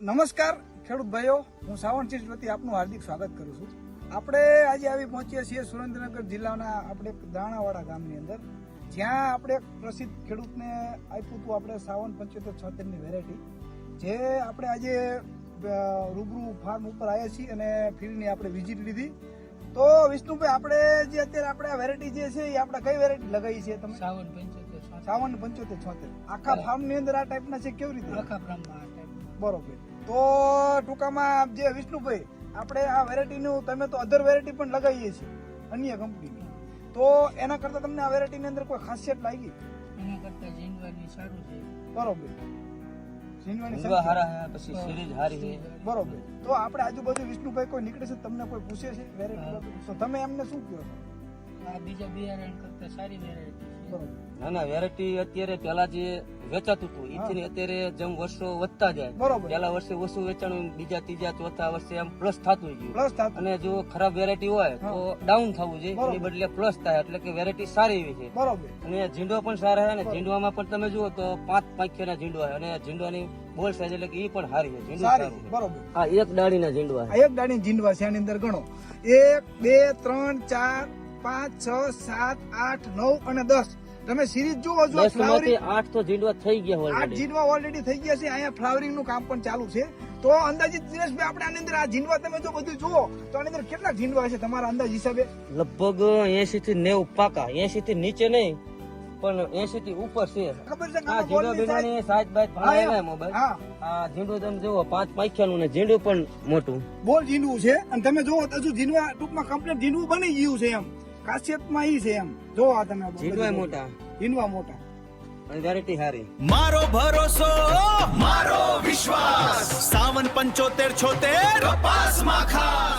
નમસ્કાર ખેડૂત ભાઈઓ, હું સાવણ ચીજ વતી આપનું હાર્દિક સ્વાગત કરું છું. આપણે આજે આવી પહોંચ્યા છીએ સુરેન્દ્રનગર જિલ્લાના આપણે દાણાવાડા ગામની અંદર, જ્યાં આપણે પ્રસિદ્ધ ખેડૂતને આપ્યું હતું આપણે સાવન 7576ની વેરાયટી, જે આપણે આજે રૂબરૂ ફાર્મ ઉપર આવ્યા છીએ અને ફિલ્ડની આપણે વિઝિટ લીધી. તો વિષ્ણુભાઈ, આપણે જે અત્યારે આપણે આ વેરાયટી જે છે એ આપણે કઈ વેરાયટી લગાવી છે તમે? સાવન 7576. આખા ફાર્મની અંદર આ ટાઈપના છે, કેવી રીતે? આખા ફાર્મમાં આ ટાઈપના. બરોબર. તો ટૂંકામાં જે વિષ્ણુભાઈ, આપણે આ વેરાયટીનું તમે તો અધર વેરાયટી પણ લગાવીએ છીએ અન્ય કંપનીની, તો એના કરતા તમને આ વેરાયટીની અંદર કોઈ ખાસિયત લાગી? એના કરતા જીનવાની સારું છે. બરોબર. જીનવાની જીનવા હારા હે, પછી સિરીઝ હારી હે. બરોબર. તો આપણે આજુબાજુ વિષ્ણુભાઈ કોઈ નીકળે છે, તમને કોઈ પૂછે છે વેરાયટી, તો તમે એમને શું કહો છો? આ બીજા બિયારણ કરતા સારી વેરાયટી છે. બરોબર. ના વેરાયટી અત્યારે પેલા જે વેચાતું હતું એથી અત્યારે જેમ વર્ષો વધતા જાય, બરોબર. પેલા વર્ષે ઓછું વેચાણું, બીજા ત્રીજા ચોથા વર્ષે એમ પ્લસ થતું ગયું. પ્લસ થતું. અને જો ખરાબ વેરાયટી હોય તો ડાઉન થવું જોઈએ, બરોબર. એની બદલે પ્લસ થાય, એટલે કે વેરાયટી સારી એવી છે. બરોબર. અને ઝીંડવા પણ સારા છે, અને ઝીંડવામાં પણ તમે જુઓ તો 5 પાંખિયાના ઝીંડવા છે, અને ઝીંડવાની બોલ સાઈઝ એટલે કે એ પણ સારી છે. ઝીંડું સારી. સારું છે. બરોબર. હા, એક ડાળીના ઝીંડવા છે. આ એક દાણી જીંડવા છે, આની અંદર ગણો 1 2 3 4 5 6 7 8 9 અને 10. તમે સિરીઝ જુઓ છો, 10 માંથી 8 તો ઝીંડવા થઈ ગયા 8 already. જીંડવા ઓલરેડી થઈ ગયા છે. અહીંયા ફ્લાવરિંગ નું કામ પણ ચાલુ છે. તો અંદાજિત દિનેશભાઈ, આપણે આની અંદર આ જીંડવા તમે જો બધું જુઓ તો આની અંદર કેટલા જીંડવા છે તમારા અંદાજ હિસાબે? લગભગ 80 થી 90 પાકા, 80 થી નીચે નહીં પણ 80 થી ઉપર છે. ખબર છે કે આ આમાં ઝીંડો બોલની size? બીંડોની સાઈઝ બાઈઝ હા, બનાવેલા એમ. મોબાઈલ. હા, આ ઝીંડો તમે જુઓ 5 પાંખિયાનું, ને ઝીંડું પણ મોટું. બોલ જીંડવું છે. અને તમે જુઓ તો હજુ જીંડવા ટૂંકમાં કમ્પ્લીટ જીંડવું બની ગયું છે. એમ ખાસિયતમાં ઈ છે. એમ જો આ તમે ઝીંડવા મોટા જીંડવા મોટા અને વેરાયટી સારી. મારો ભરોસો મારો વિશ્વાસ 55 76 કપાસ માં ખાસ.